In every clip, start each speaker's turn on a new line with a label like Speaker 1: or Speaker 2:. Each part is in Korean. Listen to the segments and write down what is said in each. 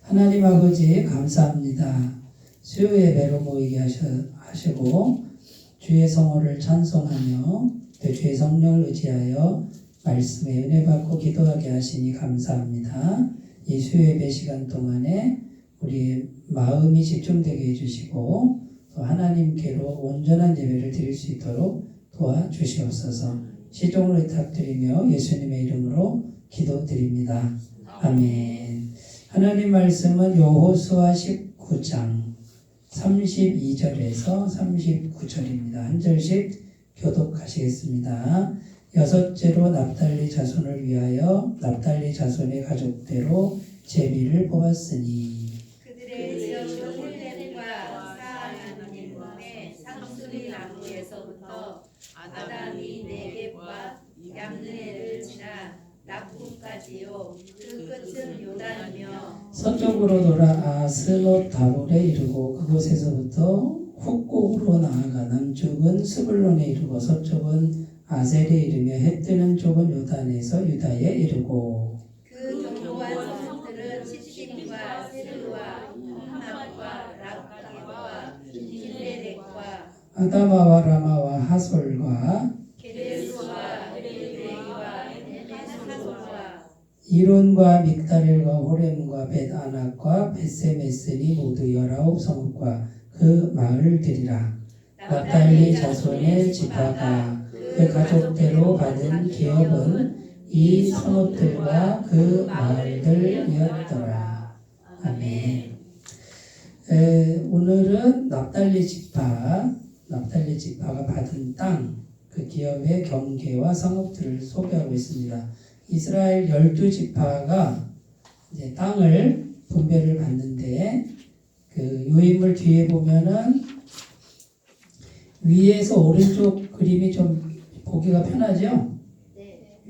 Speaker 1: 하나님 아버지 감사합니다. 수요 예배로 모이게 하시고 주의 성호를 찬송하며 또 주의 성령을 의지하여 말씀에 은혜 받고 기도하게 하시니 감사합니다. 이 수요 예배 시간 동안에 우리 마음이 집중되게 해주시고 또 하나님께로 온전한 예배를 드릴 수 있도록 도와주시옵소서. 시종을 의탁드리며 예수님의 이름으로 기도드립니다. 아멘. 하나님 말씀은 여호수아 19장 32절에서 39절입니다. 한 절씩 교독하시겠습니다. 여섯째로 납달리 자손을 위하여 납달리 자손의 가족대로 제비를 뽑았으니
Speaker 2: 그들의 지역은 홀렘과 사하나님의 상수리 나무에서부터 아담이 네겝과 얌느에를 지나 낙군까지요. 그 끝은 요단이며
Speaker 1: 서쪽으로 돌아 아스롯다볼에 이르고 그곳에서부터 북곡으로 나아가 남쪽은 스불론에 이르고 서쪽은 아셀에 이르며 해 뜨는 쪽은 요단에서 유다에 이르고
Speaker 2: 그 견고한 성들은 시심과 세르와 홈납과 랍기와 길레렉과
Speaker 1: 아다마와 라마와 하솔과
Speaker 2: 게레스와 에레이와 에메사솔과
Speaker 1: 이론과 믹다렐과 호렘과 벳아낙과 벳세메스니 모두 19성읍과 그 마을들이라. 납달리 자손의 지파가 그 가족대로 받은 기업은 이 성읍들과 그 마을들이었더라. 아멘. 오늘은 납달리 지파가 받은 땅, 그 기업의 경계와 성읍들을 소개하고 있습니다. 이스라엘 12지파가 이제 땅을 분배를 받는데 그 요인물 뒤에 보면은 위에서 오른쪽 그림이 좀 보기가 편하죠?
Speaker 2: 네.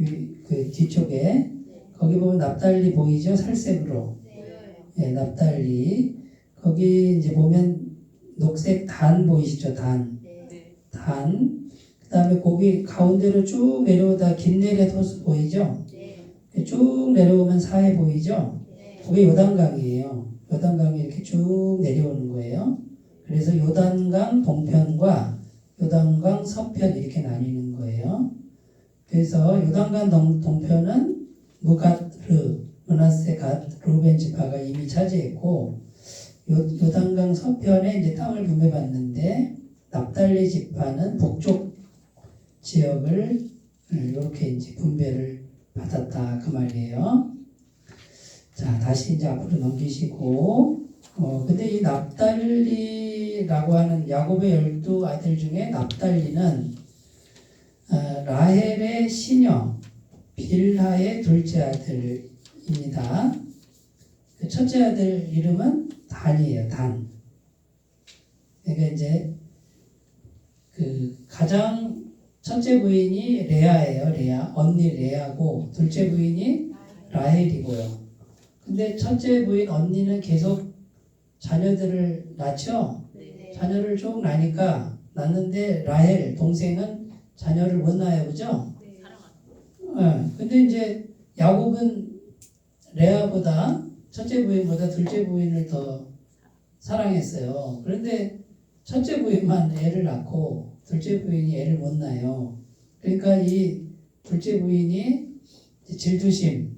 Speaker 1: 그 뒤쪽에 거기 보면 납달리 보이죠? 살색으로. 네, 납달리. 거기 이제 보면 녹색 단 보이시죠? 단. 그 다음에 거기 가운데로 쭉 내려오다 긴네렛 호수 보이죠? 쭉 내려오면 사해 보이죠? 그게 요단강이에요. 요단강이 이렇게 쭉 내려오는 거예요. 그래서 요단강 동편과 요단강 서편 이렇게 나뉘는 거예요. 그래서 요단강 동편은 무가르, 므낫세, 갓, 루벤 지파가 이미 차지했고 요단강 서편에 이제 땅을 분배받는데 납달리 지파는 북쪽 지역을 이렇게 이제 분배를 받았다 그 말이에요. 자, 다시 이제 앞으로 넘기시고 근데 이 납달리라고 하는 야곱의 12아들 중에 납달리는 라헬의 시녀 빌하의 둘째 아들입니다. 그 첫째 아들 이름은 단이에요. 단. 그러니까 이제 그 가장 첫째 부인이 레아예요. 레아. 언니 레아고 둘째 부인이 라헬이고요. 근데 첫째 부인 언니는 계속 자녀들을 낳죠. 자녀를 쭉 낳는데 라헬 동생은 자녀를 못 낳아요. 그죠? 근데 이제 야곱은 레아보다 첫째 부인보다 둘째 부인을 더 사랑했어요. 그런데 첫째 부인만 애를 낳고 둘째 부인이 애를 못 낳아요. 그러니까 이 둘째 부인이 질투심,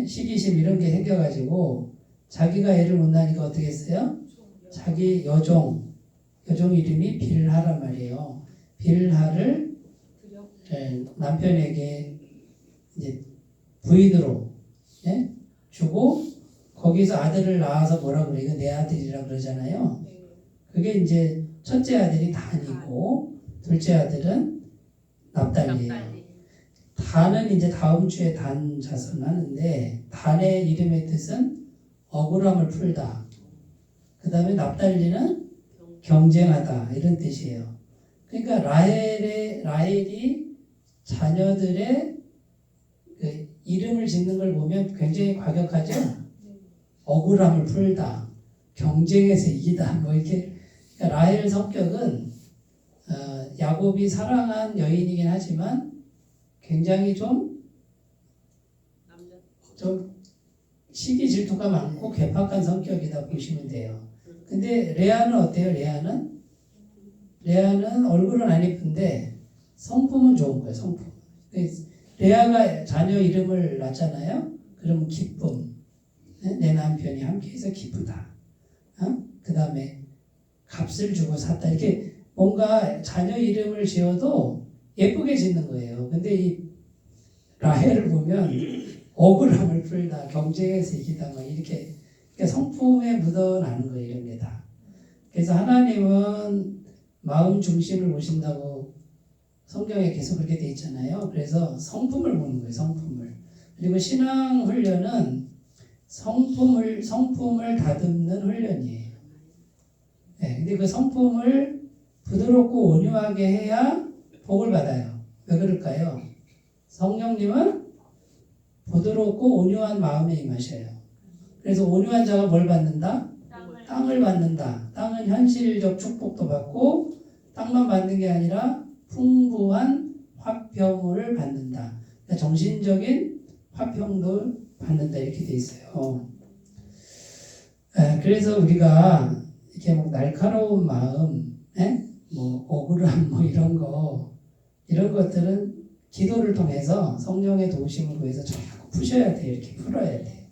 Speaker 1: 시기심 이런 게 생겨가지고 자기가 애를 못 낳으니까 어떻게 했어요? 자기 여종 이름이 빌하란 말이에요. 빌하를 남편에게 이제 부인으로 주고 거기서 아들을 낳아서 뭐라 그래? 이거 내 아들이라 그러잖아요. 그게 이제 첫째 아들이 단이고 둘째 아들은 납달리예요. 단은 이제 다음 주에 단 자손 하는데 단의 이름의 뜻은 억울함을 풀다. 그 다음에 납달리는 경쟁하다 이런 뜻이에요. 그러니까 라헬이 자녀들의 그 이름을 짓는 걸 보면 굉장히 과격하죠. 억울함을 풀다, 경쟁에서 이기다, 뭐 이렇게. 그러니까 라헬 성격은 야곱이 사랑한 여인이긴 하지만 굉장히 좀 시기 질투가 많고 괴팍한 성격이다 보시면 돼요. 근데 레아는 어때요? 레아는 얼굴은 안 예쁜데 성품은 좋은 거예요. 성품. 레아가 자녀 이름을 낳잖아요. 그러면 기쁨. 내 남편이 함께해서 기쁘다. 그 다음에 값을 주고 샀다. 이렇게 뭔가 자녀 이름을 지어도 예쁘게 짓는 거예요. 근데 이 라헬을 보면 억울함을 풀다, 경쟁에서 이기다, 막 이렇게 그러니까 성품에 묻어나는 거예요. 이런 게 다. 그래서 하나님은 마음 중심을 보신다고 성경에 계속 그렇게 돼 있잖아요. 그래서 성품을 보는 거예요. 성품을. 그리고 신앙 훈련은 성품을 다듬는 훈련이에요. 네, 근데 그 성품을 부드럽고 온유하게 해야 복을 받아요. 왜 그럴까요? 성령님은 부드럽고 온유한 마음에 임하셔요. 그래서 온유한 자가 뭘 받는다? 땅을 받는다. 땅은 현실적 축복도 받고 땅만 받는 게 아니라 풍부한 화평을 받는다. 그러니까 정신적인 화평도 받는다. 이렇게 돼 있어요. 그래서 우리가 이렇게 뭐 날카로운 마음, 뭐 억울함, 뭐 이런 것들은 기도를 통해서 성령의 도우심을 구해서 자꾸 푸셔야 돼요. 이렇게 풀어야 돼요.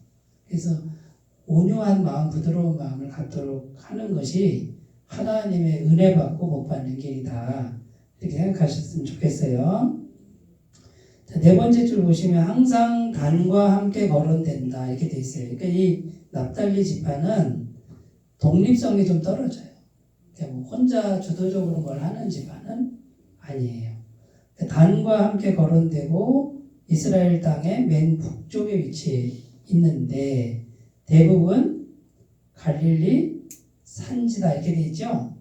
Speaker 1: 그래서 온유한 마음, 부드러운 마음을 갖도록 하는 것이 하나님의 은혜 받고 복 받는 길이다. 이렇게 생각하셨으면 좋겠어요. 자, 네 번째 줄 보시면 항상 단과 함께 거론된다. 이렇게 돼 있어요. 그러니까 이 납달리 지파는 독립성이 좀 떨어져요. 그러니까 뭐 혼자 주도적으로 뭘 하는 지파는 아니에요. 단과 함께 거론되고 이스라엘 땅의 맨 북쪽에 위치해 있는데 대부분 갈릴리 산지다 이렇게 돼 있죠.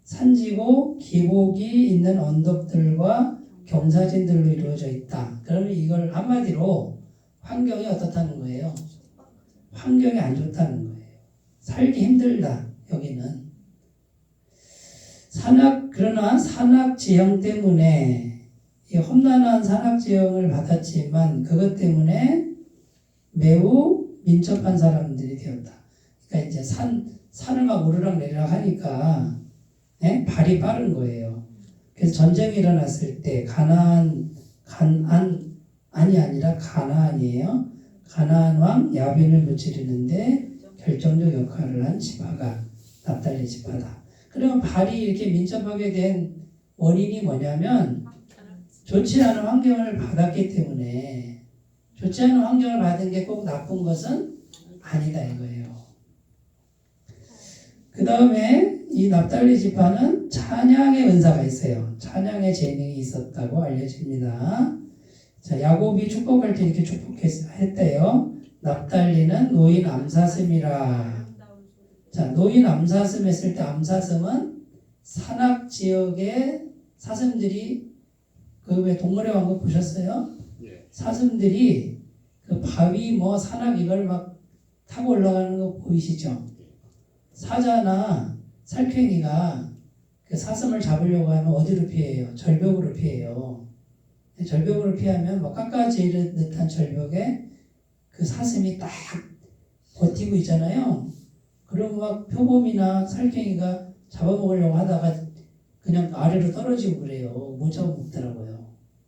Speaker 1: 산지고 기복이 있는 언덕들과 경사진들로 이루어져 있다. 그러면 이걸 한마디로 환경이 어떻다는 거예요? 환경이 안 좋다는 거예요. 살기 힘들다. 여기는 그러나 산악 지형 때문에 이 험난한 산악 지형을 받았지만 그것 때문에 매우 민첩한 사람들이 되었다. 그러니까 이제 산을 막 오르락 내리락 하니까 발이 빠른 거예요. 그래서 전쟁이 일어났을 때 가나안이 아니라 가나안이에요. 가나안 왕 야빈을 무찌르는데 결정적 역할을 한 지파가 납달리 지파다. 그러면 발이 이렇게 민첩하게 된 원인이 뭐냐면 좋지 않은 환경을 받았기 때문에 좋지 않은 환경을 받은 게 꼭 나쁜 것은 아니다 이거예요. 그 다음에 이 납달리 지파는 찬양의 은사가 있어요. 찬양의 재능이 있었다고 알려집니다. 자, 야곱이 축복할 때 이렇게 축복했대요. 납달리는 노인 암사슴이라. 자, 노인 암사슴 했을 때 암사슴은 산악 지역의 사슴들이 그 왜 동물의 왕국 보셨어요? 사슴들이 그 바위 뭐 산악 이걸 막 타고 올라가는 거 보이시죠? 사자나 살쾡이가 그 사슴을 잡으려고 하면 어디로 피해요? 절벽으로 피해요. 절벽으로 피하면 뭐 깎아지른 듯한 절벽에 그 사슴이 딱 버티고 있잖아요. 그러면 막 표범이나 살쾡이가 잡아먹으려고 하다가 그냥 아래로 떨어지고 그래요. 못 잡아먹더라고요.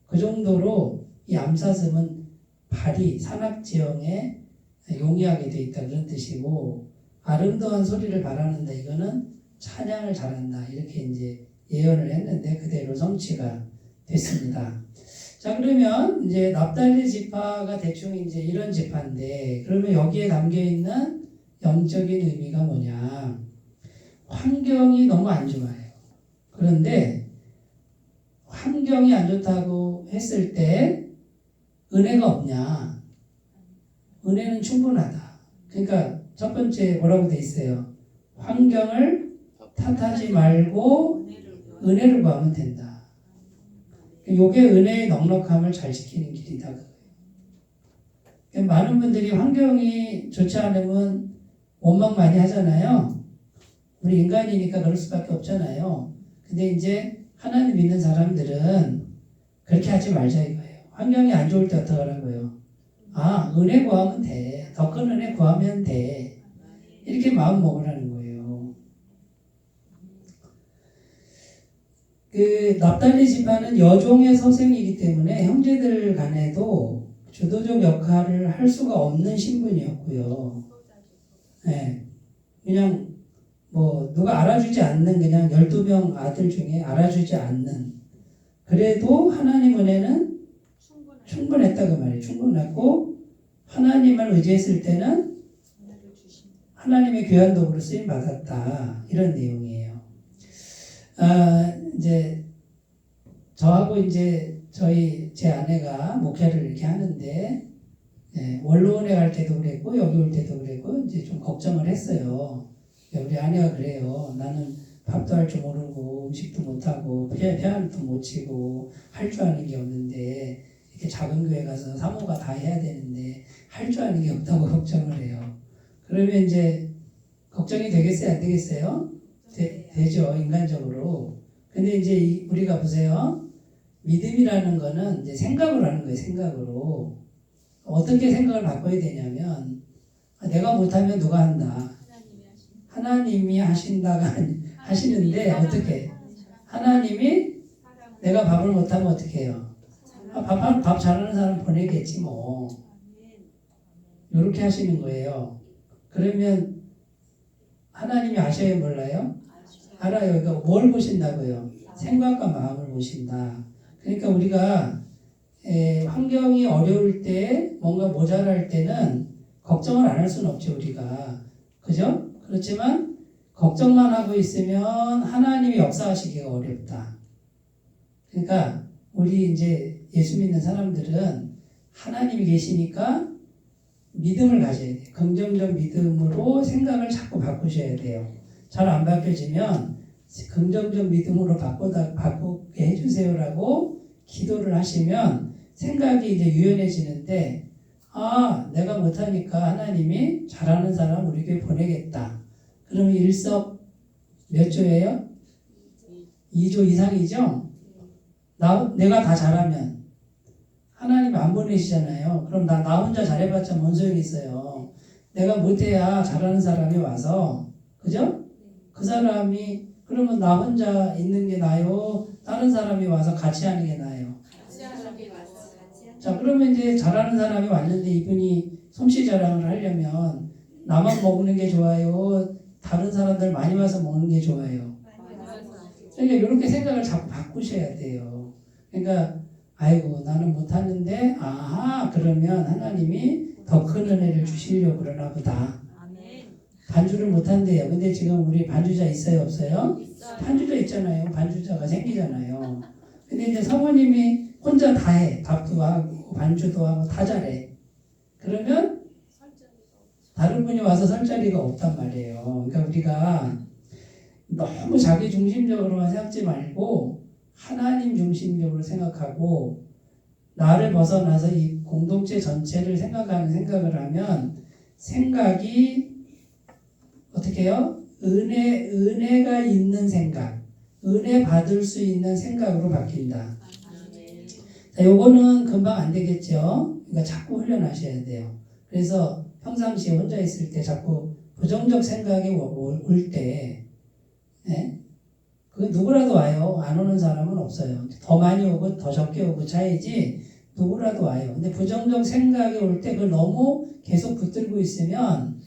Speaker 1: 그 정도로 이 암사슴은 발이 산악지형에 용이하게 되어 있다 그런 뜻이고 아름다운 소리를 바라는다 이거는 찬양을 잘한다 이렇게 이제 예언을 했는데 그대로 성취가 됐습니다. 자 그러면 이제 납달리 지파가 대충 이제 이런 지파인데 그러면 여기에 담겨 있는 영적인 의미가 뭐냐? 환경이 너무 안 좋아요. 그런데 환경이 안 좋다고 했을 때 은혜가 없냐? 은혜는 충분하다. 그러니까 첫 번째 뭐라고 돼 있어요? 환경을 탓하지 말고 은혜를 구하면 된다. 이게 은혜의 넉넉함을 잘 지키는 길이다. 많은 분들이 환경이 좋지 않으면 원망 많이 하잖아요. 우리 인간이니까 그럴 수밖에 없잖아요. 근데 이제 하나님 믿는 사람들은 그렇게 하지 말자 이거예요. 환경이 안 좋을 때 어떡하라고요? 은혜 구하면 돼. 더 큰 은혜 구하면 돼. 이렇게 마음 먹으라는 거예요. 그 납달리 지파는 여종의 서생이기 때문에 형제들 간에도 주도적 역할을 할 수가 없는 신분이었고요. 네. 그냥 뭐 누가 알아주지 않는 그냥 12명 아들 중에 알아주지 않는 그래도 하나님 은혜는 충분했다 그 말이에요. 충분했고 하나님을 의지했을 때는 하나님의 귀한 도구로 쓰임 받았다 이런 내용이에요. 이제 저하고 이제 제 아내가 목회를 이렇게 하는데 원로원에 갈 때도 그랬고 여기 올 때도 그랬고 이제 좀 걱정을 했어요. 우리 아내가 그래요. 나는 밥도 할 줄 모르고 음식도 못하고 피아노도 못 치고 할 줄 아는 게 없는데 이렇게 작은 교회 가서 사모가 다 해야 되는데 할 줄 아는 게 없다고 걱정을 해요. 그러면 이제 걱정이 되겠어요? 안 되겠어요? 되죠. 인간적으로. 근데 이제 우리가 보세요. 믿음이라는 거는 이제 생각으로 하는 거예요. 생각으로. 어떻게 생각을 바꿔야 되냐면 내가 못하면 누가 한다. 하나님이 하신다가 하시는데 어떻게? 하나님이 내가 밥을 못하면 어떻게 해요? 밥 잘하는 사람 보내겠지 뭐. 이렇게 하시는 거예요. 그러면 하나님이 아셔요? 몰라요? 알아요. 그러니까 뭘 보신다고요? 생각과 마음을 보신다. 그러니까 우리가 환경이 어려울 때 뭔가 모자랄 때는 걱정을 안 할 수는 없죠. 우리가. 그죠? 그렇지만 걱정만 하고 있으면 하나님이 역사하시기가 어렵다. 그러니까 우리 이제 예수 믿는 사람들은 하나님이 계시니까 믿음을 가져야 돼요. 긍정적 믿음으로 생각을 자꾸 바꾸셔야 돼요. 잘 안 바뀌어지면 긍정적 믿음으로 바꾸게 해주세요라고 기도를 하시면 생각이 이제 유연해지는데 내가 못하니까 하나님이 잘하는 사람 우리 교회 보내겠다. 그러면 일석 몇 조예요? 2조 이상이죠? 내가 다 잘하면 하나님 안 보내시잖아요. 그럼 나 혼자 잘해봤자 뭔 소용이 있어요. 내가 못해야 잘하는 사람이 와서 그죠? 그 사람이 그러면 나 혼자 있는 게 나아요? 다른 사람이 와서 같이 하는 게 나아요? 자, 그러면 이제 잘하는 사람이 왔는데 이분이 솜씨 자랑을 하려면 나만 먹는 게 좋아요? 다른 사람들 많이 와서 먹는 게 좋아요? 그러니까 이렇게 생각을 자꾸 바꾸셔야 돼요. 그러니까 아이고 나는 못하는데 그러면 하나님이 더 큰 은혜를 주시려고 그러나 보다. 반주를 못한대요. 근데 지금 우리 반주자 있어요? 없어요? 반주자 있잖아요. 반주자가 생기잖아요. 근데 이제 사모님이 혼자 다 해. 밥도 하고 반주도 하고 다 잘해. 그러면 다른 분이 와서 설 자리가 없단 말이에요. 그러니까 우리가 너무 자기 중심적으로만 생각지 말고 하나님 중심적으로 생각하고 나를 벗어나서 이 공동체 전체를 생각하는 생각을 하면 생각이 어떻게 해요? 은혜가 있는 생각, 은혜 받을 수 있는 생각으로 바뀐다. 자, 요거는 금방 안 되겠죠? 그러니까 자꾸 훈련하셔야 돼요. 그래서 평상시에 혼자 있을 때 자꾸 부정적 생각이 올 때, 그건 누구라도 와요. 안 오는 사람은 없어요. 더 많이 오고 더 적게 오고 차이지 누구라도 와요. 근데 부정적 생각이 올 때 그걸 너무 계속 붙들고 있으면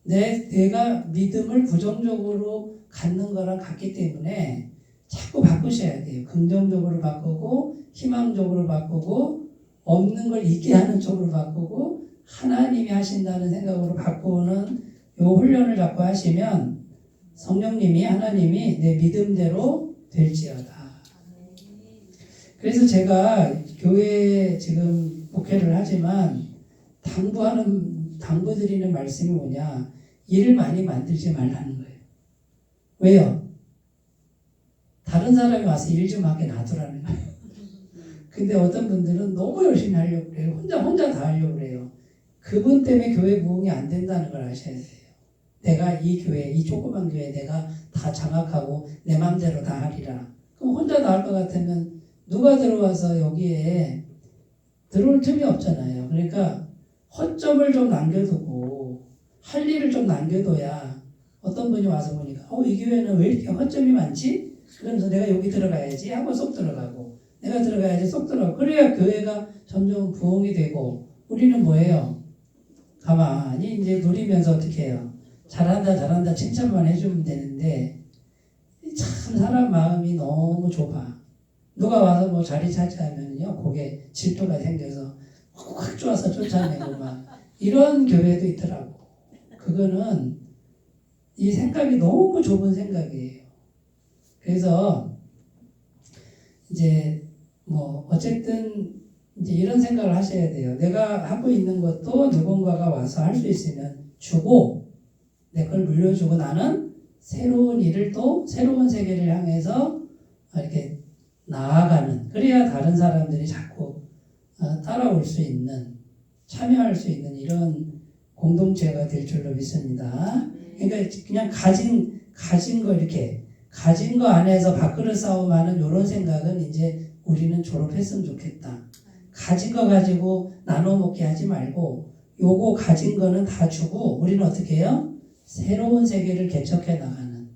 Speaker 1: 내가 믿음을 부정적으로 갖는 거랑 같기 때문에 자꾸 바꾸셔야 돼요. 긍정적으로 바꾸고 희망적으로 바꾸고 없는 걸 있게 하는 쪽으로 바꾸고 하나님이 하신다는 생각으로 바꾸는 요 훈련을 자꾸 하시면 성령님이 하나님이 내 믿음대로 될지어다. 그래서 제가 교회에 지금 목회를 하지만 당부드리는 말씀이 뭐냐? 일을 많이 만들지 말라는 거예요. 왜요? 다른 사람이 와서 일 좀 하게 놔두라는 거예요. 근데 어떤 분들은 너무 열심히 하려고 그래요. 혼자 다 하려고 그래요. 그분 때문에 교회 부흥이 안 된다는 걸 아셔야 돼요. 내가 이 교회, 이 조그만 교회 내가 다 장악하고 내 맘대로 다 하리라. 그럼 혼자 다 할 것 같으면 누가 들어와서 여기에 들어올 틈이 없잖아요. 그러니까 허점을 좀 남겨두고 할 일을 좀 남겨둬야 어떤 분이 와서 보니까 이 교회는 왜 이렇게 허점이 많지? 그러면서 내가 여기 들어가야지 하고 쏙 들어가고 내가 들어가야지 쏙 들어가고 그래야 교회가 점점 부흥이 되고 우리는 뭐예요? 가만히 이제 누리면서 어떻게 해요? 잘한다 잘한다 칭찬만 해주면 되는데 참 사람 마음이 너무 좁아. 누가 와서 뭐 자리 차지하면요 그게 질투가 생겨서 확 좋아서 쫓아내고 막 이런 교회도 있더라고. 그거는 이 생각이 너무 좁은 생각이에요. 그래서 이제 뭐 어쨌든 이제 이런 생각을 하셔야 돼요. 내가 하고 있는 것도 누군가가 와서 할 수 있으면 주고 내 걸 물려주고 나는 새로운 일을 또 새로운 세계를 향해서 이렇게 나아가는 그래야 다른 사람들이 자꾸 따라올 수 있는 참여할 수 있는 이런 공동체가 될 줄로 믿습니다. 그러니까 그냥 가진 거 이렇게 가진 거 안에서 밥그릇 싸움하는 이런 생각은 이제 우리는 졸업했으면 좋겠다. 가진 거 가지고 나눠 먹게 하지 말고 요거 가진 거는 다 주고 우리는 어떻게 해요? 새로운 세계를 개척해 나가는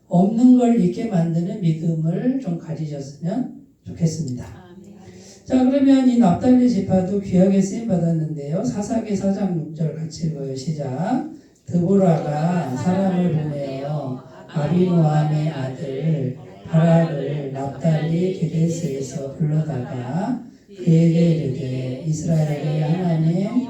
Speaker 1: 없는 걸 있게 만드는 믿음을 좀 가지셨으면 좋겠습니다. 자 그러면 이 납달리 지파도 귀하게 쓰임 받았는데요. 사사기 4장 6절 같이 읽어요. 시작. 드보라가 사람을 보내어 아비노함의 아들 바락을 납달리 게데스에서 불러다가 그에게 이르되 이스라엘의 하나님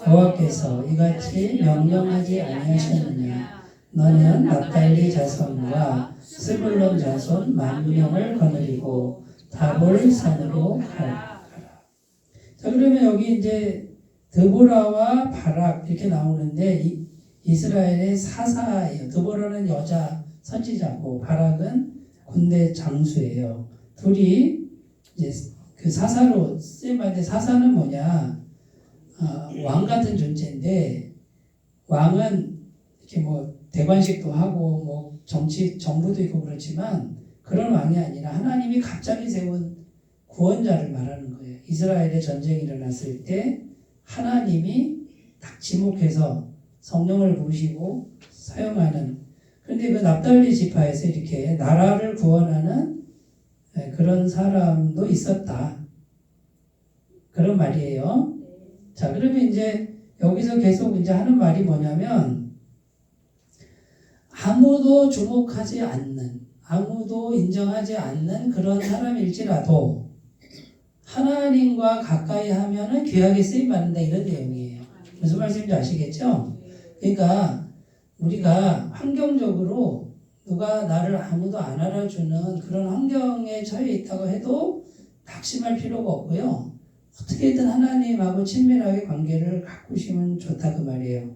Speaker 1: 여호와께서 이같이 명령하지 아니하셨느냐. 너는 납달리 자손과 스불론 자손 10,000명을 거느리고 다볼 산으로 가라. 자 그러면 여기 이제 드보라와 바락 이렇게 나오는데 이스라엘의 사사예요. 드보라는 여자 선지자고 바락은 군대 장수예요. 둘이 이제 그 사사로 쓰임받는데 사사는 뭐냐? 왕 같은 존재인데 왕은 이렇게 뭐 대관식도 하고 뭐 정부도 있고 그렇지만 그런 왕이 아니라 하나님이 갑자기 세운 구원자를 말하는 거예요. 이스라엘에 전쟁이 일어났을 때 하나님이 딱 지목해서 성령을 부으시고 사용하는 그런데 그 납달리 지파에서 이렇게 나라를 구원하는 그런 사람도 있었다. 그런 말이에요. 자, 그러면 이제 여기서 계속 이제 하는 말이 뭐냐면 아무도 주목하지 않는, 아무도 인정하지 않는 그런 사람일지라도 하나님과 가까이 하면은 귀하게 쓰임 받는다 이런 내용이에요. 무슨 말씀인지 아시겠죠? 그러니까 우리가 환경적으로 누가 나를 아무도 안 알아주는 그런 환경에 처해 있다고 해도 낙심할 필요가 없고요. 어떻게든 하나님하고 친밀하게 관계를 가꾸시면 좋다 그 말이에요.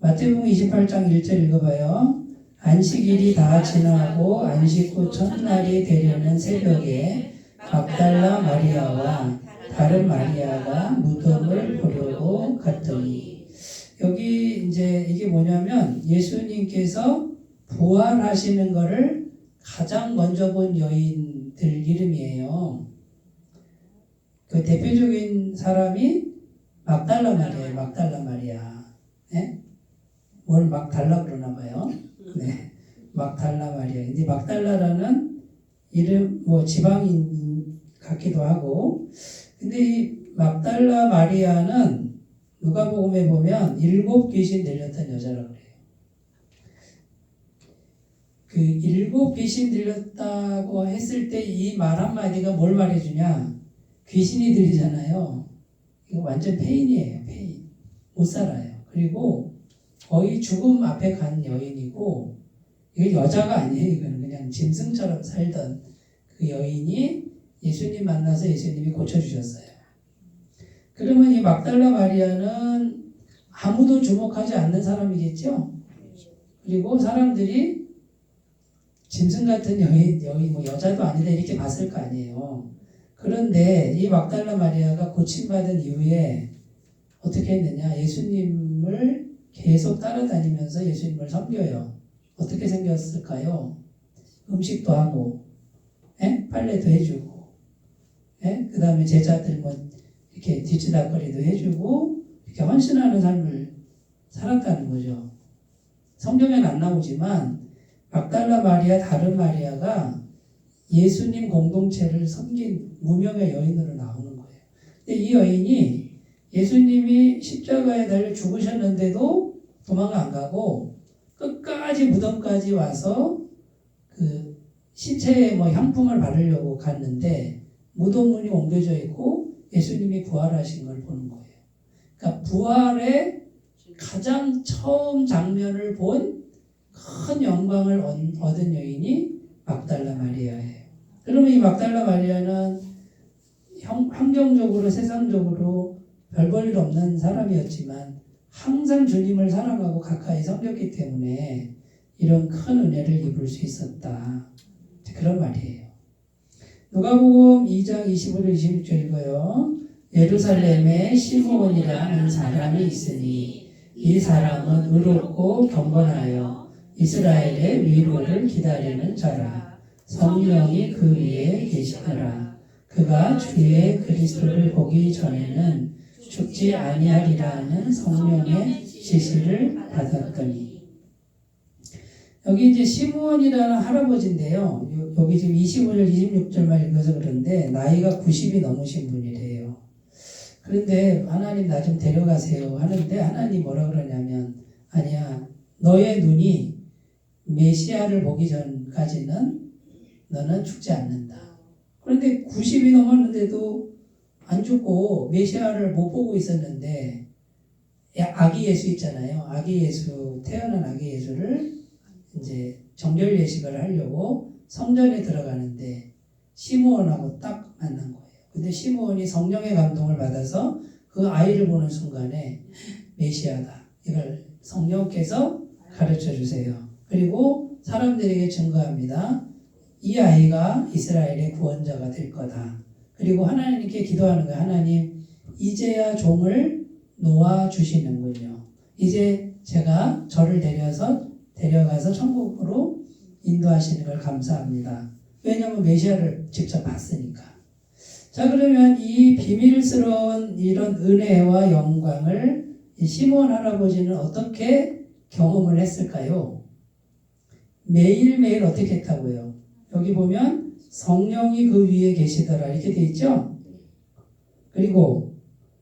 Speaker 1: 마태복음 28장 1절 읽어봐요. 안식일이 다 지나고 안식 후 첫날이 되려는 새벽에 막달라 마리아와 다른 마리아가 무덤을 보려고 갔더니 여기 이제 이게 뭐냐면 예수님께서 부활하시는 것을 가장 먼저 본 여인들 이름이에요. 그 대표적인 사람이 막달라 마리아예요. 막달라 마리아. 네? 뭘 막 달라 그러나 봐요. 네. 막달라 마리아. 근데 막달라라는 이름 뭐 지방인 같기도 하고. 근데 이 막달라 마리아는 누가복음에 보면 7 귀신 들렸던 여자라고 그래요. 그 7 귀신 들렸다고 했을 때 이 말 한마디가 뭘 말해주냐? 귀신이 들리잖아요. 이거 완전 페인이에요. 페인. 못 살아요. 그리고 거의 죽음 앞에 간 여인이고 이게 여자가 아니에요. 이거는 그냥 짐승처럼 살던 그 여인이 예수님 만나서 예수님이 고쳐주셨어요. 그러면 이 막달라 마리아는 아무도 주목하지 않는 사람이겠죠? 그리고 사람들이 짐승 같은 여인 뭐 여자도 아니다 이렇게 봤을 거 아니에요. 그런데 이 막달라 마리아가 고침받은 이후에 어떻게 했느냐? 예수님을 계속 따라다니면서 예수님을 섬겨요. 어떻게 생겼을까요? 음식도 하고, 빨래도 해주고, 그 다음에 제자들 뭐 이렇게 뒤치다거리도 해주고 이렇게 헌신하는 삶을 살았다는 거죠. 성경에는 안 나오지만 막달라 마리아 다른 마리아가 예수님 공동체를 섬긴 무명의 여인으로 나오는 거예요. 근데 이 여인이 예수님이 십자가에 달려 죽으셨는데도 도망가 안 가고 끝까지 무덤까지 와서 그 신체에 뭐 향품을 바르려고 갔는데 무덤 문이 옮겨져 있고 예수님이 부활하신 걸 보는 거예요. 그러니까 부활의 가장 처음 장면을 본 큰 영광을 얻은 여인이 막달라 마리아예요. 그러면 이 막달라 마리아는 환경적으로 세상적으로 별 볼 일 없는 사람이었지만 항상 주님을 사랑하고 가까이 섬겼기 때문에 이런 큰 은혜를 입을 수 있었다. 그런 말이에요. 누가복음 2장 25절 26절 읽어요. 예루살렘에 시므온이라는 사람이 있으니 이 사람은 의롭고 경건하여 이스라엘의 위로를 기다리는 자라. 성령이 그 위에 계시더라. 그가 주의 그리스도를 보기 전에는 죽지 아니하리라는 성령의 지시를 받았더니. 여기 이제 시므온이라는 할아버지인데요. 여기 지금 25절 26절만 읽어서 그런데 나이가 90이 넘으신 분이래요. 그런데 하나님 나 좀 데려가세요 하는데 하나님 뭐라 그러냐면 아니야, 너의 눈이 메시아를 보기 전까지는 너는 죽지 않는다. 그런데 90이 넘었는데도 안 죽고 메시아를 못 보고 있었는데 아기 예수 있잖아요. 아기 예수, 태어난 아기 예수를 이제 정결 예식을 하려고 성전에 들어가는데 시므온하고 딱 만난 거예요. 근데 시므온이 성령의 감동을 받아서 그 아이를 보는 순간에 메시아다. 이걸 성령께서 가르쳐 주세요. 그리고 사람들에게 증거합니다. 이 아이가 이스라엘의 구원자가 될 거다. 그리고 하나님께 기도하는 거예요. 하나님, 이제야 종을 놓아 주시는군요. 이제 제가 저를 데려가서 천국으로 인도하시는 걸 감사합니다. 왜냐하면 메시아를 직접 봤으니까. 자, 그러면 이 비밀스러운 이런 은혜와 영광을 이 시므온 할아버지는 어떻게 경험을 했을까요? 매일매일 어떻게 했다고요? 여기 보면 성령이 그 위에 계시더라 이렇게 돼 있죠? 그리고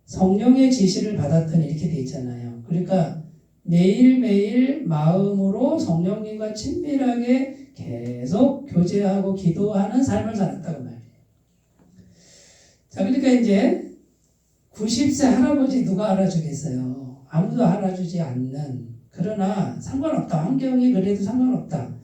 Speaker 1: 성령의 지시를 받았더니 이렇게 돼 있잖아요. 그러니까 매일매일 마음으로 성령님과 친밀하게 계속 교제하고 기도하는 삶을 살았다고 말이에요. 자, 그러니까 이제 90세 할아버지 누가 알아주겠어요? 아무도 알아주지 않는, 그러나 상관없다. 환경이 그래도 상관없다.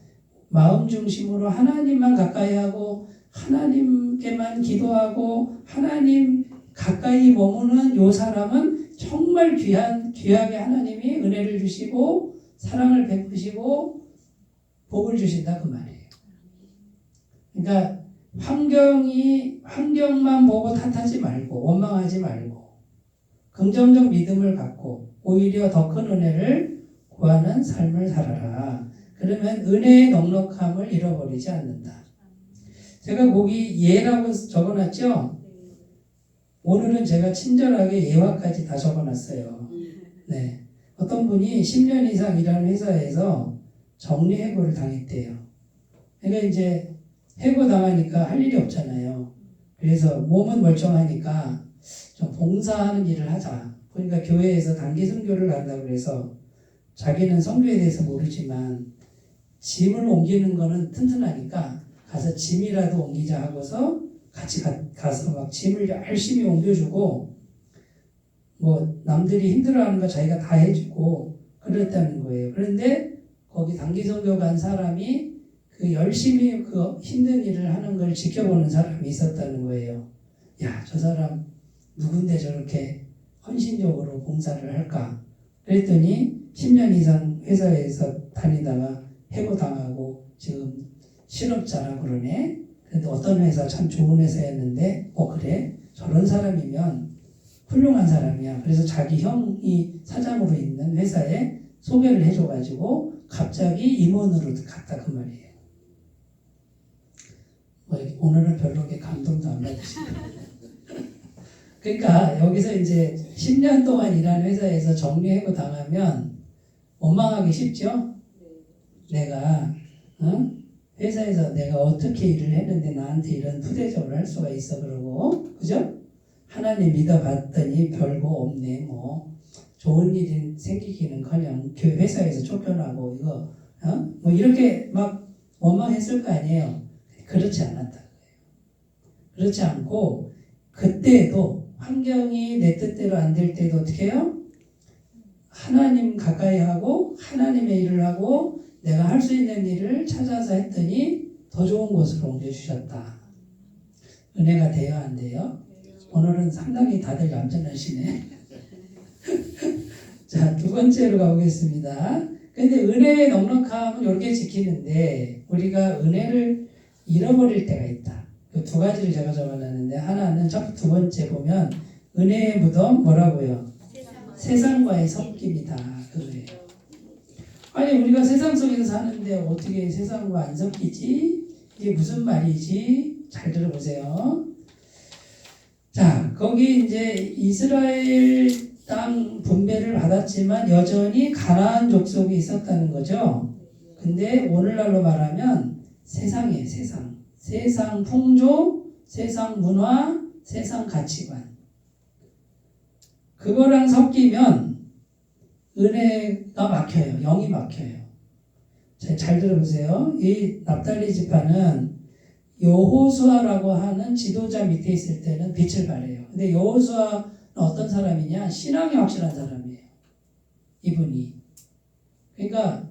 Speaker 1: 마음 중심으로 하나님만 가까이 하고 하나님께만 기도하고 하나님 가까이 머무는 요 사람은 정말 귀하게 하나님이 은혜를 주시고 사랑을 베푸시고 복을 주신다 그 말이에요. 그러니까 환경만 보고 탓하지 말고 원망하지 말고 긍정적 믿음을 갖고 오히려 더 큰 은혜를 구하는 삶을 살아라. 그러면 은혜의 넉넉함을 잃어버리지 않는다. 제가 거기 예라고 적어놨죠? 오늘은 제가 친절하게 예화까지 다 적어놨어요. 네. 어떤 분이 10년 이상 일하는 회사에서 정리해고를 당했대요. 그러니까 이제 해고 당하니까 할 일이 없잖아요. 그래서 몸은 멀쩡하니까 좀 봉사하는 일을 하자. 그러니까 교회에서 단기 선교를 간다고 해서 자기는 선교에 대해서 모르지만 짐을 옮기는 거는 튼튼하니까 가서 짐이라도 옮기자 하고서 같이 가서 막 짐을 열심히 옮겨주고 뭐 남들이 힘들어하는 거 자기가 다 해주고 그랬다는 거예요. 그런데 거기 단기 선교 간 사람이 그 열심히 그 힘든 일을 하는 걸 지켜보는 사람이 있었다는 거예요. 야, 저 사람 누군데 저렇게 헌신적으로 봉사를 할까? 그랬더니 10년 이상 회사에서 다니다가 해고당하고 지금 실업자라 그러네. 근데 어떤 회사 참 좋은 회사였는데 그래? 저런 사람이면 훌륭한 사람이야. 그래서 자기 형이 사장으로 있는 회사에 소개를 해줘가지고 갑자기 임원으로 갔다 그 말이에요. 오늘은 별로 감동도 안 받으시고 그러니까 여기서 이제 10년 동안 일하는 회사에서 정리해고 당하면 원망하기 쉽죠? 내가 회사에서 내가 어떻게 일을 했는데 나한테 이런 푸대접을 할 수가 있어 그러고 그죠? 하나님 믿어봤더니 별거 없네 뭐 좋은 일이 생기기는커녕 회사에서 쫓겨나고 이거 뭐 이렇게 막 원망했을 거 아니에요. 그렇지 않았다 거예요. 그렇지 않고 그때도 환경이 내 뜻대로 안 될 때도 어떻게 해요? 하나님 가까이 하고 하나님의 일을 하고 내가 할 수 있는 일을 찾아서 했더니 더 좋은 곳으로 옮겨주셨다. 은혜가 돼요 안 돼요? 오늘은 상당히 다들 얌전하시네. 자, 두 번째로 가보겠습니다. 근데 은혜의 넉넉함은 이렇게 지키는데 우리가 은혜를 잃어버릴 때가 있다. 그 두 가지를 제가 적어놨는데 하나는 두 번째 보면 은혜의 무덤 뭐라고요? 세상과의 섞임이다. 그거예요. 아니 우리가 세상 속에서 사는데 어떻게 세상과 안 섞이지? 이게 무슨 말이지? 잘 들어보세요. 자, 거기 이제 이스라엘 땅 분배를 받았지만 여전히 가나안 족속이 있었다는 거죠. 근데 오늘날로 말하면 세상이에요, 세상. 세상 풍조, 세상 문화, 세상 가치관. 그거랑 섞이면 은혜가 막혀요. 영이 막혀요. 잘 들어보세요. 이 납달리 지파는 여호수아라고 하는 지도자 밑에 있을 때는 빛을 발해요. 근데 여호수아는 어떤 사람이냐? 신앙이 확실한 사람이에요. 이분이. 그러니까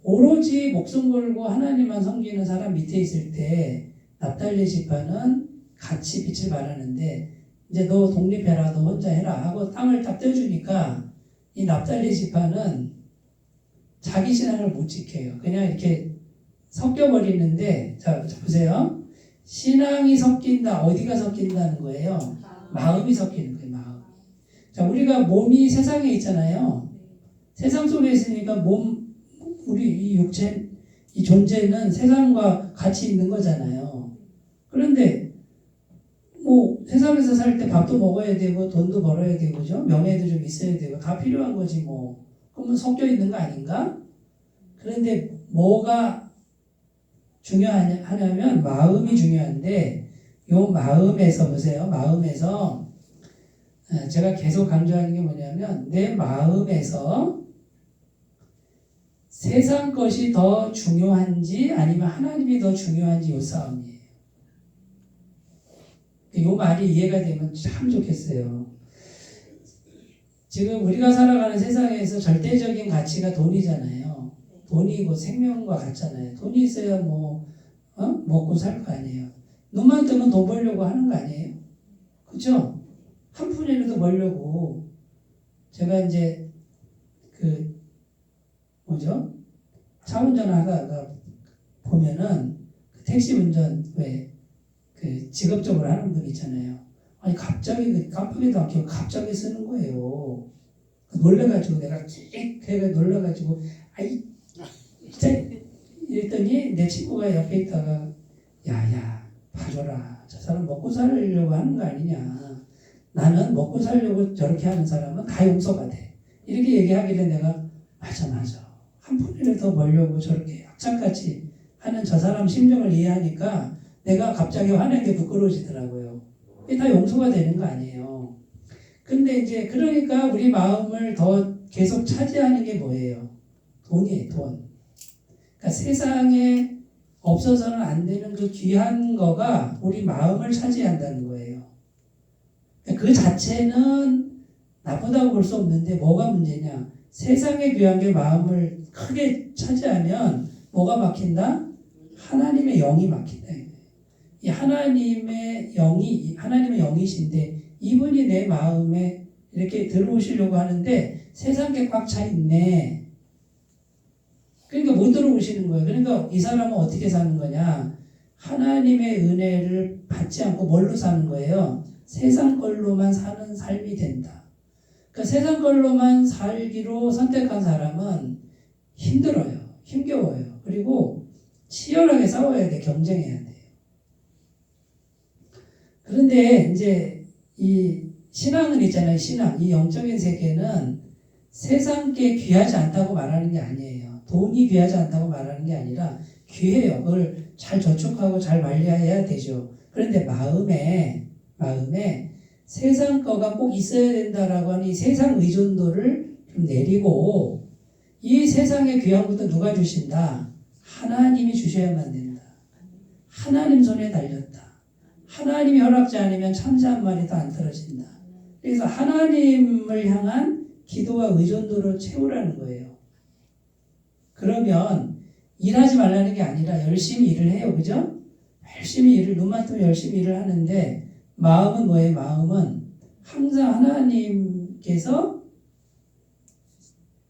Speaker 1: 오로지 목숨 걸고 하나님만 섬기는 사람 밑에 있을 때 납달리 지파는 같이 빛을 발하는데 이제 너 독립해라, 너 혼자 해라 하고 땅을 딱 떼주니까 이 납달리 지파는 자기 신앙을 못 지켜요. 그냥 이렇게 섞여버리는데 자 보세요. 신앙이 섞인다. 어디가 섞인다는 거예요? 마음이 섞이는 거예요. 마음. 자 우리가 몸이 세상에 있잖아요. 세상 속에 있으니까 우리 이 육체 이 존재는 세상과 같이 있는 거잖아요. 그런데 뭐 세상에서 살 때 밥도 먹어야 되고 돈도 벌어야 되고 그죠? 명예도 좀 있어야 되고 다 필요한 거지 뭐. 그러면 섞여 있는 거 아닌가? 그런데 뭐가 중요하냐면 마음이 중요한데 요 마음에서 보세요. 마음에서 제가 계속 강조하는 게 뭐냐면 내 마음에서 세상 것이 더 중요한지 아니면 하나님이 더 중요한지 요 싸움이에요. 요 말이 이해가 되면 참 좋겠어요. 지금 우리가 살아가는 세상에서 절대적인 가치가 돈이잖아요. 돈이 고 생명과 같잖아요. 돈이 있어야 먹고 살 거 아니에요. 눈만 뜨면 돈 벌려고 하는 거 아니에요? 그죠? 한 푼이라도 벌려고. 제가 이제 차 운전하다가 보면은 택시 운전 직업적으로 하는 분 있잖아요. 아니 갑자기 깜빡이도 안 켜고 갑자기 쓰는 거예요. 놀래가지고 내가 걔가 놀래가지고 아이 진짜 이랬더니 내 친구가 옆에 있다가 야야 봐줘라 저 사람 먹고 살려고 하는 거 아니냐. 나는 먹고 살려고 저렇게 하는 사람은 다 용서가 돼. 이렇게 얘기하길래 내가 맞아 한 푼이라도 더 벌려고 저렇게 악착같이 하는 저 사람 심정을 이해하니까 내가 갑자기 화낸 게 부끄러워지더라고요. 이게 다 용서가 되는 거 아니에요. 근데 이제 그러니까 우리 마음을 더 계속 차지하는 게 뭐예요? 돈이에요, 돈. 그러니까 세상에 없어서는 안 되는 그 귀한 거가 우리 마음을 차지한다는 거예요. 그 자체는 나쁘다고 볼 수 없는데 뭐가 문제냐? 세상에 귀한 게 마음을 크게 차지하면 뭐가 막힌다? 하나님의 영이 막힌다. 이 하나님의 영이신데 이분이 내 마음에 이렇게 들어오시려고 하는데 세상 게 꽉 차 있네. 그러니까 못 들어오시는 거예요. 그러니까 이 사람은 어떻게 사는 거냐? 하나님의 은혜를 받지 않고 뭘로 사는 거예요? 세상 걸로만 사는 삶이 된다. 그러니까 세상 걸로만 살기로 선택한 사람은 힘들어요. 힘겨워요. 그리고 치열하게 싸워야 돼. 경쟁해야 돼. 그런데 이제 이 신앙은 있잖아요. 신앙. 이 영적인 세계는 세상께 귀하지 않다고 말하는 게 아니에요. 돈이 귀하지 않다고 말하는 게 아니라 귀해요. 그걸 잘 저축하고 잘 관리해야 되죠. 그런데 마음에 세상 거가 꼭 있어야 된다라고 하니 세상 의존도를 좀 내리고 이 세상의 귀한 것도 누가 주신다? 하나님이 주셔야만 된다. 하나님 손에 달렸다. 하나님이 허락지 않으면 참새 한 마리도 안 떨어진다. 그래서 하나님을 향한 기도와 의존도를 채우라는 거예요. 그러면 일하지 말라는 게 아니라 열심히 일을 해요. 그죠? 열심히 일을, 눈만 뜨면 열심히 일을 하는데 마음은 뭐예요? 마음은 항상 하나님께서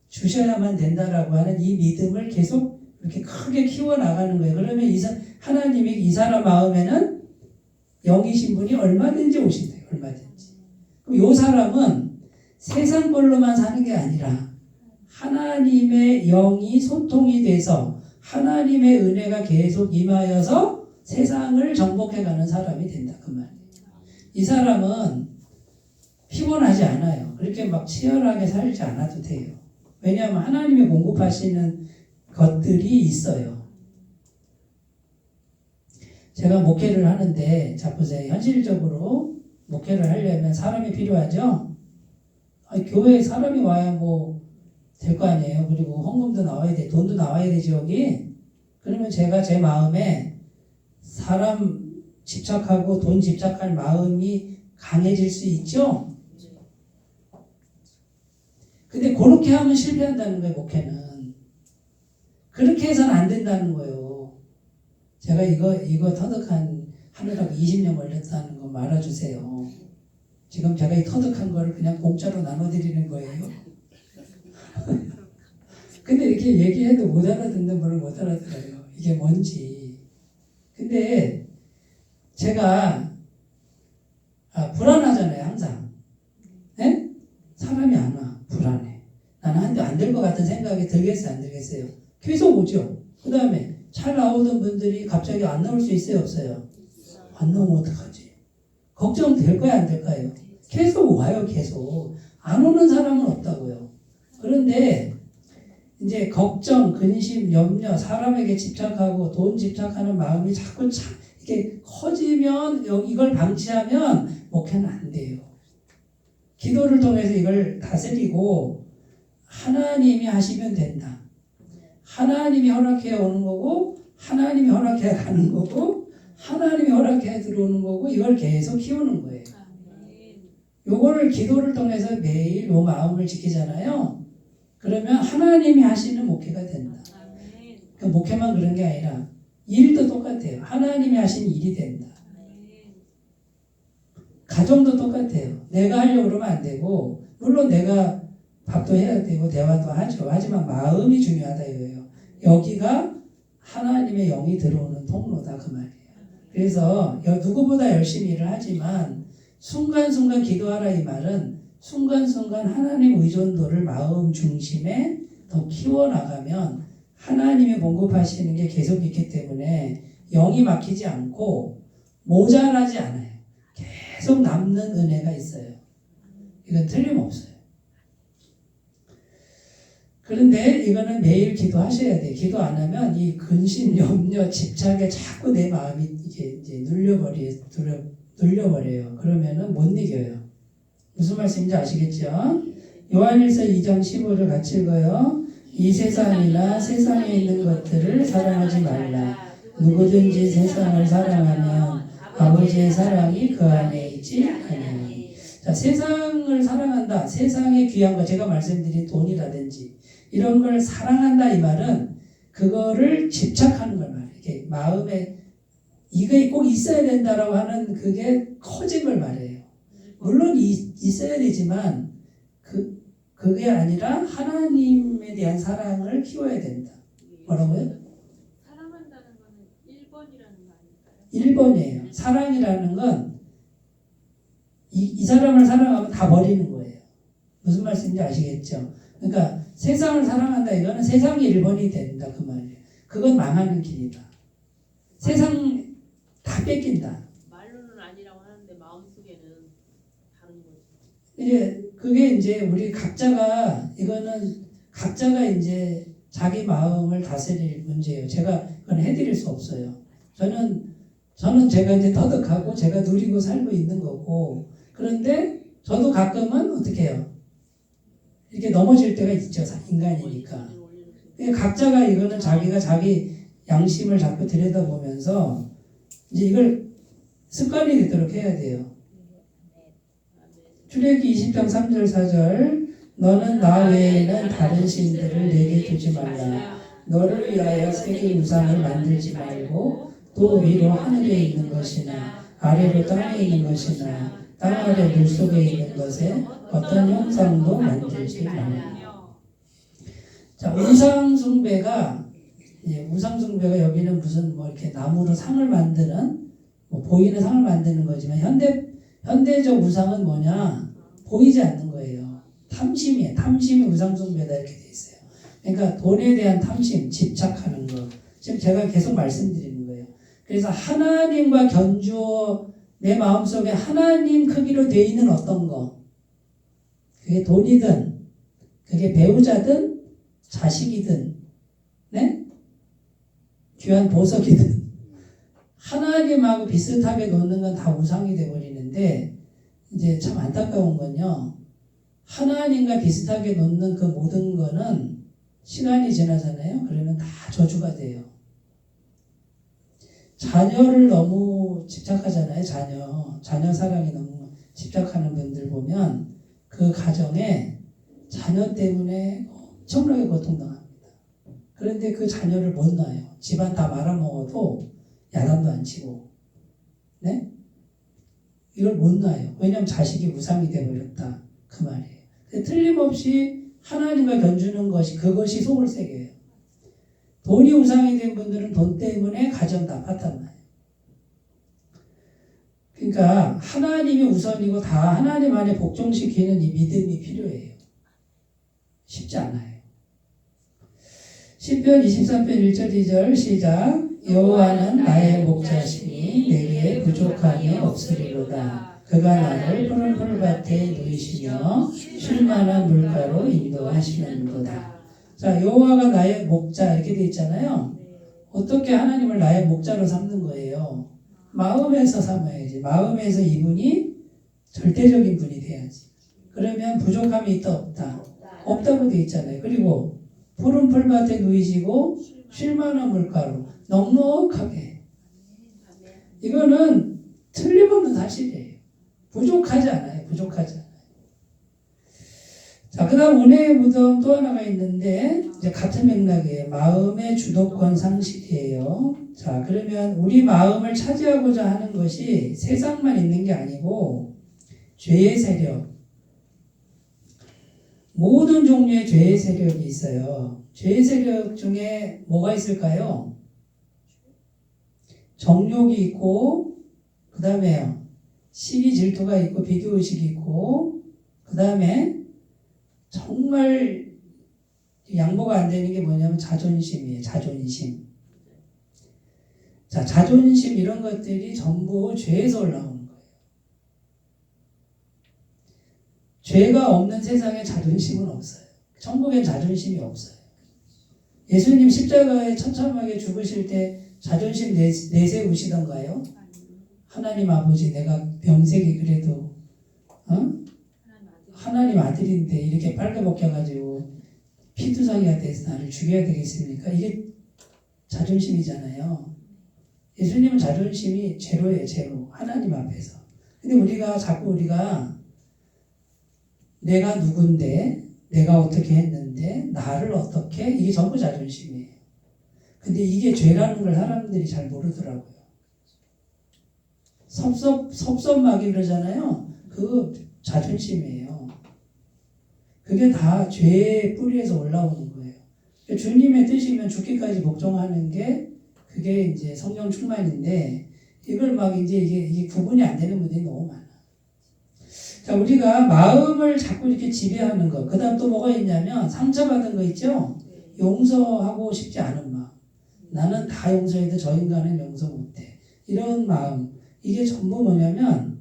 Speaker 1: 주셔야만 된다라고 하는 이 믿음을 계속 이렇게 크게 키워나가는 거예요. 그러면 하나님이 이 사람 마음에는 영이신 분이 얼마든지 오신대요. 얼마든지. 그럼 이 사람은 세상 걸로만 사는 게 아니라 하나님의 영이 소통이 돼서 하나님의 은혜가 계속 임하여서 세상을 정복해가는 사람이 된다. 그 말이에요. 이 사람은 피곤하지 않아요. 그렇게 막 치열하게 살지 않아도 돼요. 왜냐하면 하나님이 공급하시는 것들이 있어요. 제가 목회를 하는데 자 보세요. 현실적으로 목회를 하려면 사람이 필요하죠. 교회에 사람이 와야 뭐 될 거 아니에요. 그리고 헌금도 나와야 돼. 돈도 나와야 되지 여기. 그러면 제가 제 마음에 사람 집착하고 돈 집착할 마음이 강해질 수 있죠. 근데 그렇게 하면 실패한다는 거예요. 목회는. 그렇게 해서는 안 된다는 거예요. 제가 이거 터득한 하느라고 20년 걸렸다는 거 말아주세요. 지금 제가 이 터득한 거를 그냥 공짜로 나눠드리는 거예요. 근데 이렇게 얘기해도 못 알아듣는 분을 못 알아들어요. 이게 뭔지. 근데 제가 불안하잖아요. 항상. 네? 사람이 안 와. 불안해. 나는 한대 안 될 것 같은 생각이 들겠어요? 안 들겠어요? 계속 오죠. 그 다음에 잘 나오던 분들이 갑자기 안 나올 수 있어요? 없어요? 안 나오면 어떡하지? 걱정될 거야? 안 될까요? 계속 와요. 계속. 안 오는 사람은 없다고요. 그런데 이제 걱정, 근심, 염려, 사람에게 집착하고 돈 집착하는 마음이 자꾸 이게 커지면 이걸 방치하면 목회는 안 돼요. 기도를 통해서 이걸 다스리고 하나님이 하시면 된다. 하나님이 허락해 오는 거고 하나님이 허락해 가는 거고 하나님이 허락해 들어오는 거고 이걸 계속 키우는 거예요. 요거를 기도를 통해서 매일 요 마음을 지키잖아요. 그러면 하나님이 하시는 목회가 된다. 그 목회만 그런 게 아니라 일도 똑같아요. 하나님이 하시는 일이 된다. 가정도 똑같아요. 내가 하려고 그러면 안 되고 물론 내가 밥도 해야 되고 대화도 하죠. 하지만 마음이 중요하다 이거예요. 여기가 하나님의 영이 들어오는 통로다 그 말이에요. 그래서 누구보다 열심히 일을 하지만 순간순간 기도하라 이 말은 순간순간 하나님 의존도를 마음 중심에 더 키워나가면 하나님이 공급하시는 게 계속 있기 때문에 영이 막히지 않고 모자라지 않아요. 계속 남는 은혜가 있어요. 이건 틀림없어요. 그런데 이거는 매일 기도하셔야 돼요. 기도 안 하면 이 근심, 염려, 집착에 자꾸 내 마음이 이제 눌려버려요. 그러면은 못 이겨요. 무슨 말씀인지 아시겠죠? 요한일서 2장 15절 같이 읽어요. 이 세상이나 세상에 있는 것들을 사랑하지 말라. 누구든지 세상을 사랑하면 아버지의 사랑이 그 안에 있지 아니하니. 자, 세상을 사랑한다. 세상의 귀한 거 제가 말씀드린 돈이라든지 이런 걸 사랑한다 이 말은 그거를 집착하는 걸 말해요. 이렇게 마음에 이게 꼭 있어야 된다라고 하는 그게 커진 걸 말해요. 물론 있어야 되지만 그게 아니라 하나님에 대한 사랑을 키워야 된다. 뭐라고요?
Speaker 2: 사랑한다는 거는 1번이라는 거 아닐까요?
Speaker 1: 1번이에요. 사랑이라는 건 이 사람을 사랑하면 다 버리는 거예요. 무슨 말씀인지 아시겠죠? 그러니까 세상을 사랑한다 이거는 세상이 1번이 된다 그 말이에요. 그건 망하는 길이다. 세상 다 뺏긴다.
Speaker 3: 말로는 아니라고 하는데 마음속에는
Speaker 1: 그게 이제 우리 각자가 이제 자기 마음을 다스릴 문제예요. 제가 그건 해드릴 수 없어요. 저는 제가 이제 터득하고 제가 누리고 살고 있는 거고, 그런데 저도 가끔은 어떻게 해요? 이렇게 넘어질 때가 있죠. 인간이니까. 각자가 이거는 자기가 자기 양심을 자꾸 들여다보면서 이제 이걸 습관이 되도록 해야 돼요. 출애굽기 20장 3절 4절 너는 나 외에는 다른 신들을 내게 두지 말라. 너를 위하여 새긴 우상을 만들지 말고 또 위로 하늘에 있는 것이나 아래로 땅에 있는 것이나 땅 아래 물속에 있는 것에 어떤 형상도 만들지 말라. 자, 우상 숭배가 여기는 무슨 뭐 이렇게 나무로 상을 만드는 뭐 보이는 상을 만드는 거지만 현대적 우상은 뭐냐? 보이지 않는 거예요. 탐심이 우상 숭배다 이렇게 돼 있어요. 그러니까 돈에 대한 탐심, 집착하는 거. 지금 제가 계속 말씀드리는 거예요. 그래서 하나님과 견주어 내 마음속에 하나님 크기로 돼 있는 어떤 거. 그게 돈이든 그게 배우자든 자식이든 네? 귀한 보석이든 하나님하고 비슷하게 놓는 건 다 우상이 돼버리는데 이제 참 안타까운 건요. 하나님과 비슷하게 놓는 그 모든 거는 시간이 지나잖아요. 그러면 다 저주가 돼요. 자녀를 너무 집착하잖아요. 자녀 사랑이 너무 집착하는 분들 보면 그 가정에 자녀 때문에 엄청나게 고통당합니다. 그런데 그 자녀를 못 놔요. 집안 다 말아먹어도 야단도 안 치고 네? 이걸 못 놔요. 왜냐하면 자식이 우상이 되어버렸다. 그 말이에요. 틀림없이 하나님과 견주는 그것이 속을 새겨요. 돈이 우상이 된 분들은 돈 때문에 가정 다 파탄나요. 그러니까 하나님이 우선이고 다 하나님 안에 복종시키는 이 믿음이 필요해요. 쉽지 않아요. 시편 23편 1절 2절 시작. 여호와는 나의 목자시니 내게 부족함이 없으리로다. 그가 나를 푸른 풀밭에 누이시며 쉴 만한 물가로 인도하시는도다. 자, 여호와가 나의 목자 이렇게 돼 있잖아요. 어떻게 하나님을 나의 목자로 삼는 거예요? 마음에서 삼아야지. 마음에서 이분이 절대적인 분이 돼야지. 그러면 부족함이 있다 없다? 없다고 돼 있잖아요. 그리고 푸른 풀밭에 누이시고 쉴 만한 물가로 넉넉하게. 이거는 틀림없는 사실이에요. 부족하지 않아요. 자, 그 다음 은혜의 무덤 또 하나가 있는데 이제 같은 맥락이에요. 마음의 주도권 상실이에요. 자, 그러면 우리 마음을 차지하고자 하는 것이 세상만 있는 게 아니고 죄의 세력, 모든 종류의 죄의 세력이 있어요. 죄의 세력 중에 뭐가 있을까요? 정욕이 있고, 그 다음에요. 시기 질투가 있고, 비교의식이 있고, 그 다음에 정말 양보가 안 되는 게 뭐냐면 자존심이에요. 자존심. 자, 자존심 이런 것들이 전부 죄에서 올라오는 거예요. 죄가 없는 세상에 자존심은 없어요. 천국엔 자존심이 없어요. 예수님 십자가에 처참하게 죽으실 때 자존심 내세우시던가요? 하나님 아버지 내가 명색이 그래도 하나님 아들인데 이렇게 빨개벗겨가지고 피투성이가 돼서 나를 죽여야 되겠습니까? 이게 자존심이잖아요. 예수님은 자존심이 제로예요. 제로. 하나님 앞에서. 근데 우리가 내가 누군데 내가 어떻게 했는데 나를 어떻게 이게 전부 자존심이에요. 근데 이게 죄라는 걸 사람들이 잘 모르더라고요. 섭섭하기 그러잖아요. 그거 자존심이에요. 그게 다 죄의 뿌리에서 올라오는 거예요. 주님의 뜻이면 죽기까지 복종하는 게 그게 이제 성령 충만인데 이걸 막 이게 구분이 안 되는 분들이 너무 많아. 자, 우리가 마음을 자꾸 이렇게 지배하는 것. 그 다음 또 뭐가 있냐면 상처받은 거 있죠? 용서하고 싶지 않은 마음. 나는 다 용서해도 저 인간은 용서 못해. 이런 마음. 이게 전부 뭐냐면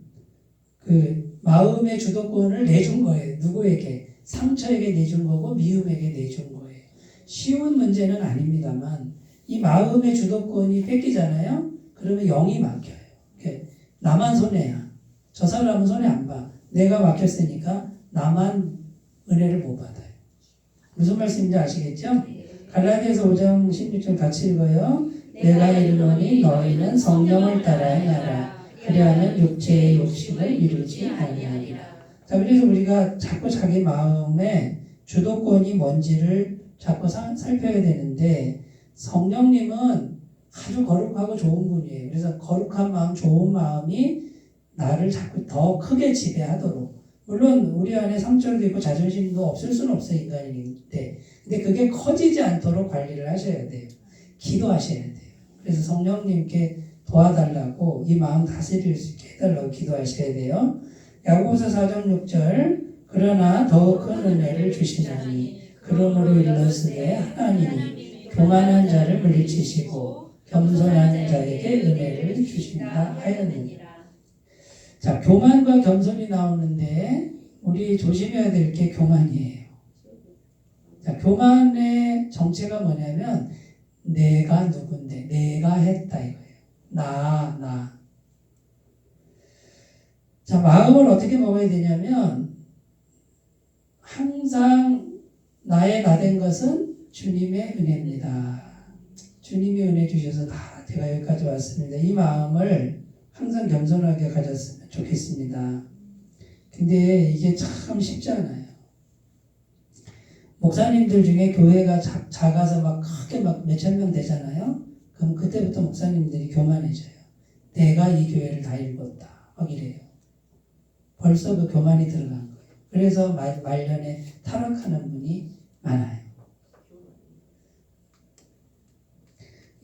Speaker 1: 마음의 주도권을 내준 거예요. 누구에게? 상처에게 내준 거고 미움에게 내준 거예요. 쉬운 문제는 아닙니다만 이 마음의 주도권이 뺏기잖아요. 그러면 영이 막혀요. 나만 손해야. 저 사람은 손해 안 봐. 내가 막혔으니까 나만 은혜를 못 받아요. 무슨 말씀인지 아시겠죠? 갈라디아서 5장 16절 같이 읽어요. 내가 이르노니 너희는 성령을 따라 행하라. 그리하면 육체의 욕심을 이루지 아니하리라. 자, 그래서 우리가 자꾸 자기 마음의 주도권이 뭔지를 자꾸 살펴야 되는데 성령님은 아주 거룩하고 좋은 분이에요. 그래서 거룩한 마음, 좋은 마음이 나를 자꾸 더 크게 지배하도록. 물론 우리 안에 상처도 있고 자존심도 없을 수는 없어요. 인간인데. 근데 그게 커지지 않도록 관리를 하셔야 돼요. 기도하셔야 돼요. 그래서 성령님께 도와달라고 이 마음 다스릴 수 있게 해달라고 기도하셔야 돼요. 야고보서 4장 6절 그러나 더욱 큰 은혜를 주시나니 그러므로 일러스되 하나님이 교만한 자를 물리치시고 겸손한 자에게 은혜를 주신다 하였느니라. 자, 교만과 겸손이 나오는데 우리 조심해야 될 게 교만이에요. 자, 교만의 정체가 뭐냐면 내가 누군데 내가 했다 이거예요. 나. 자, 마음을 어떻게 먹어야 되냐면 항상 나의 나된 것은 주님의 은혜입니다. 주님이 은혜 주셔서 다 제가 여기까지 왔습니다. 이 마음을 항상 겸손하게 가졌으면 좋겠습니다. 근데 이게 참 쉽지 않아요. 목사님들 중에 교회가 작아서 막 크게 막 몇천 명 되잖아요. 그럼 그때부터 목사님들이 교만해져요. 내가 이 교회를 다 읽었다. 막 이래요. 벌써 그 교만이 들어간 거예요. 그래서 말년에 타락하는 분이 많아요.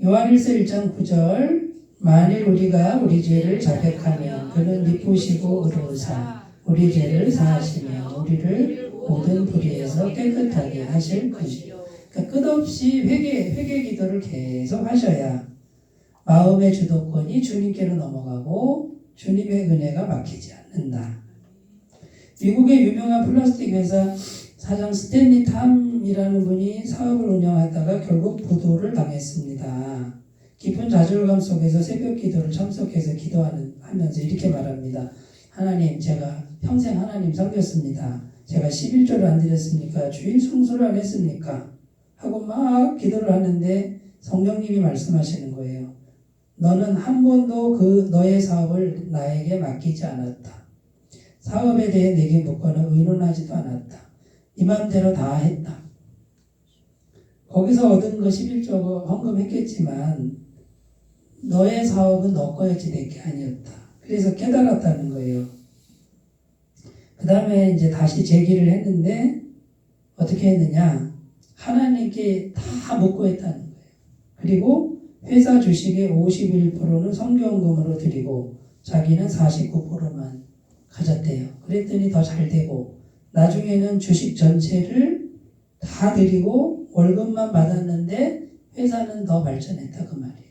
Speaker 1: 요한일서 1장 9절 만일 우리가 우리 죄를 자백하면 그는 미쁘시고 의로우사 우리 죄를 사하시며 우리를 모든 불의에서 깨끗하게 하실 것이요. 그러니까 끝없이 회개 기도를 계속 하셔야 마음의 주도권이 주님께로 넘어가고 주님의 은혜가 막히지 않는다. 미국의 유명한 플라스틱 회사 사장 스탠리 탐이라는 분이 사업을 운영하다가 결국 부도를 당했습니다. 깊은 좌절감 속에서 새벽 기도를 참석해서 기도하면서 이렇게 말합니다. 하나님, 제가 평생 하나님 섬겼습니다. 제가 11조를 안 드렸습니까? 주일 성수를 안 했습니까? 하고 막 기도를 하는데 성령님이 말씀하시는 거예요. 너는 한 번도 너의 사업을 나에게 맡기지 않았다. 사업에 대해 내게 묻고는 의논하지도 않았다. 네 맘대로 다 했다. 거기서 얻은 거 11조 헌금했겠지만 너의 사업은 너 거였지 내 게 아니었다. 그래서 깨달았다는 거예요. 그 다음에 이제 다시 제기를 했는데 어떻게 했느냐? 하나님께 다 묻고 했다는 거예요. 그리고 회사 주식의 51%는 성경금으로 드리고 자기는 49%만 가졌대요. 그랬더니 더 잘 되고 나중에는 주식 전체를 다 드리고 월급만 받았는데 회사는 더 발전했다 그 말이에요.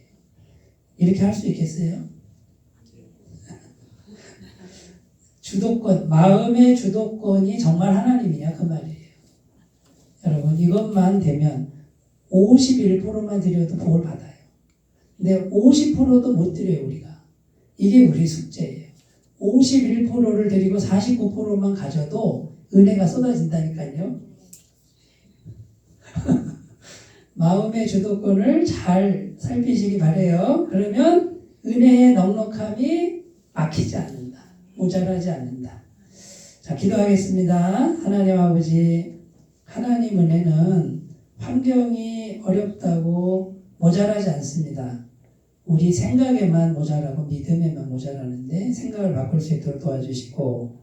Speaker 1: 이렇게 할 수 있겠어요? 주도권, 마음의 주도권이 정말 하나님이냐 그 말이에요. 여러분 이것만 되면 51%만 드려도 복을 받아요. 근데 50%도 못 드려요 우리가. 이게 우리 숙제예요. 51%를 드리고 49%만 가져도 은혜가 쏟아진다니까요. 마음의 주도권을 잘 살피시기 바래요. 그러면 은혜의 넉넉함이 막히지 않는다. 모자라지 않는다. 자, 기도하겠습니다. 하나님 아버지, 하나님 은혜는 환경이 어렵다고 모자라지 않습니다. 우리 생각에만 모자라고 믿음에만 모자라는데 생각을 바꿀 수 있도록 도와주시고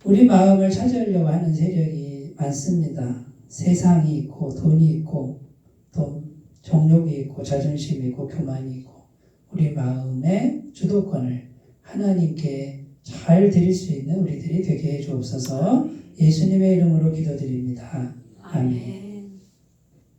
Speaker 1: 우리 마음을 찾으려고 하는 세력이 많습니다. 세상이 있고 돈이 있고 또 정욕이 있고 자존심이 있고 교만이 있고 우리 마음의 주도권을 하나님께 잘 드릴 수 있는 우리들이 되게 해 주옵소서. 예수님의 이름으로 기도드립니다. 아멘.